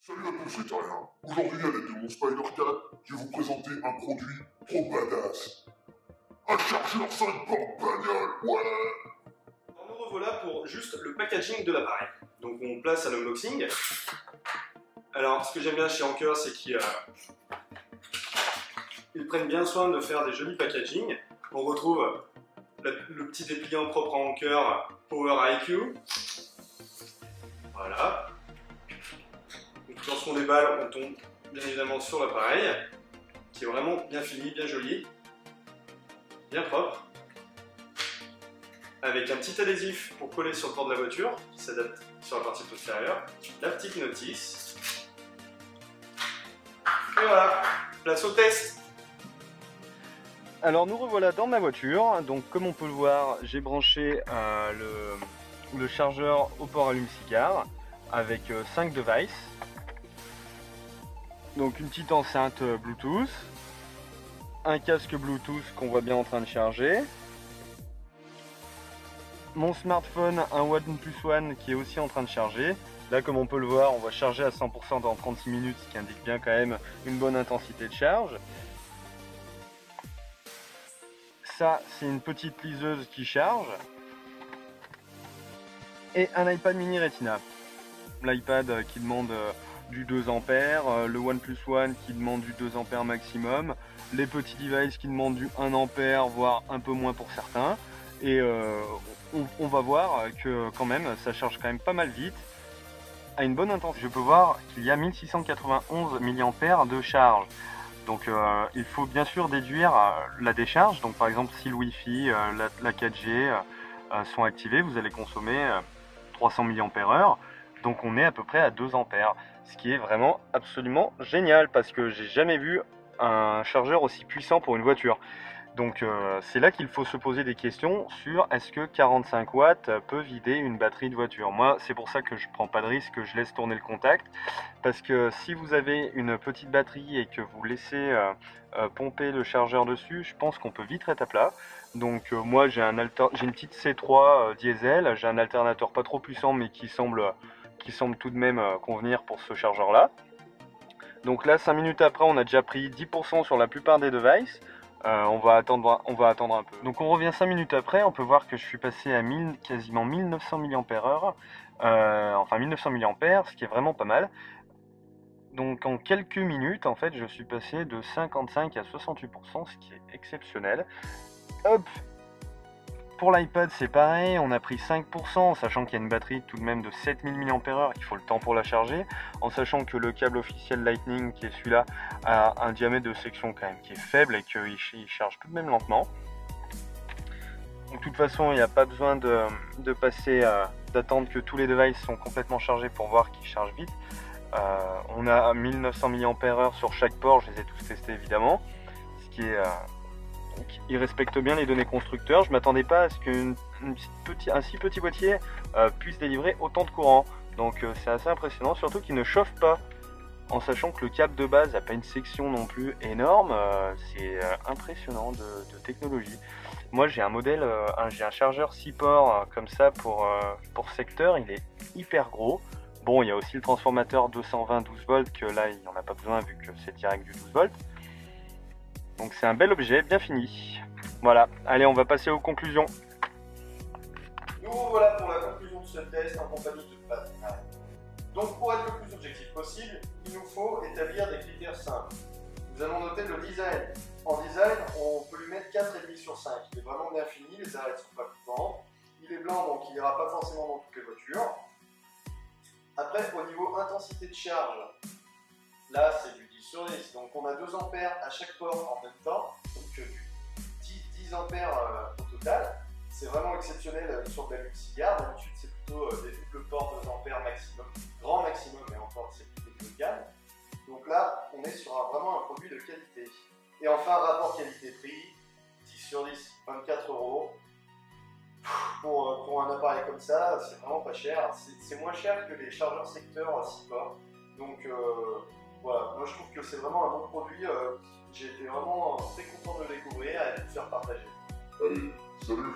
Salut à tous, c'est Terrien. Aujourd'hui, à l'aide de mon Spider-Cat, je vais vous présenter un produit trop badass. Un chargeur 5 portes bagnole, ouais. Alors nous revoilà pour juste le packaging de l'appareil. Donc on place à l'unboxing. Alors ce que j'aime bien chez Anker, c'est qu'ils prennent bien soin de faire des jolis packaging. On retrouve le petit dépliant propre à Anker, Power IQ. Voilà. Donc, lorsqu'on déballe, on tombe bien évidemment sur l'appareil, qui est vraiment bien fini, bien joli, bien propre, avec un petit adhésif pour coller sur le port de la voiture, qui s'adapte sur la partie postérieure, la petite notice, et voilà, place au test. Alors nous revoilà dans ma voiture, donc comme on peut le voir, j'ai branché le chargeur au port allume-cigare avec 5 devices. Donc une petite enceinte Bluetooth, un casque Bluetooth qu'on voit bien en train de charger, mon smartphone, un OnePlus One qui est aussi en train de charger. Là comme on peut le voir, on va charger à 100% dans 36 minutes, ce qui indique bien quand même une bonne intensité de charge. Ça, c'est une petite liseuse qui charge. Et un iPad mini Retina. L'iPad qui demande du 2 A, le OnePlus One qui demande du 2 A maximum, les petits devices qui demandent du 1 A, voire un peu moins pour certains. Et on va voir que quand même, ça charge quand même pas mal vite, à une bonne intensité. Je peux voir qu'il y a 1691 mAh de charge. Donc il faut bien sûr déduire la décharge. Donc par exemple si le Wi-Fi, la 4G sont activés, vous allez consommer 300 mAh. Donc on est à peu près à 2 ampères. Ce qui est vraiment absolument génial parce que j'ai jamais vu un chargeur aussi puissant pour une voiture. Donc c'est là qu'il faut se poser des questions sur est-ce que 45 watts peut vider une batterie de voiture. Moi c'est pour ça que je prends pas de risque, que je laisse tourner le contact, parce que si vous avez une petite batterie et que vous laissez pomper le chargeur dessus, je pense qu'on peut vite être à plat. Donc moi j'ai une petite C3 diesel, j'ai un alternateur pas trop puissant mais qui semble tout de même convenir pour ce chargeur là. Donc là 5 minutes après on a déjà pris 10% sur la plupart des devices. On va attendre un peu. Donc on revient 5 minutes après, on peut voir que je suis passé à quasiment 1900 mAh, enfin 1900 mAh, ce qui est vraiment pas mal. Donc en quelques minutes, en fait, je suis passé de 55 à 68%, ce qui est exceptionnel. Hop! Pour l'iPad, c'est pareil, on a pris 5%, sachant qu'il y a une batterie tout de même de 7000 mAh, qu'il faut le temps pour la charger, en sachant que le câble officiel Lightning, qui est celui-là, a un diamètre de section quand même qui est faible et qu'il charge tout de même lentement. Donc, de toute façon, il n'y a pas besoin d'attendre que tous les devices sont complètement chargés pour voir qu'ils chargent vite. On a 1900 mAh sur chaque port, je les ai tous testés évidemment, ce qui est... Donc, il respecte bien les données constructeurs. Je m'attendais pas à ce qu'un si petit boîtier puisse délivrer autant de courant. Donc c'est assez impressionnant, surtout qu'il ne chauffe pas. En sachant que le câble de base n'a pas une section non plus énorme, c'est impressionnant de technologie. Moi j'ai un modèle, j'ai un chargeur 6 ports comme ça pour secteur, il est hyper gros. Bon, il y a aussi le transformateur 220 12 volts que là il n'en a pas besoin vu que c'est direct du 12 volts. Donc c'est un bel objet, bien fini. Voilà, allez, on va passer aux conclusions. Nous voilà pour la conclusion de ce test en compagnie de Pat. Donc pour être le plus objectif possible, il nous faut établir des critères simples. Nous allons noter le design. En design, on peut lui mettre 4,5 sur 5. Il est vraiment bien fini, les arrêts ne sont pas coupants. Il est blanc, donc il n'ira pas forcément dans toutes les voitures. Après, au niveau intensité de charge, là c'est du 10 sur 10, donc on a 2 ampères à chaque port en même temps, donc du 10 ampères au total. C'est vraiment exceptionnel sur le cigare. D'habitude c'est plutôt des doubles ports 2 ampères maximum, grand maximum, et encore c'est plutôt de gamme. Donc là on est sur vraiment un produit de qualité. Et enfin rapport qualité-prix, 10 sur 10, 24 €. Pour un appareil comme ça, c'est vraiment pas cher. C'est moins cher que les chargeurs secteur 6 ports. Donc voilà, moi je trouve que c'est vraiment un bon produit. J'ai été vraiment très content de le découvrir et de le faire partager. Allez, salut!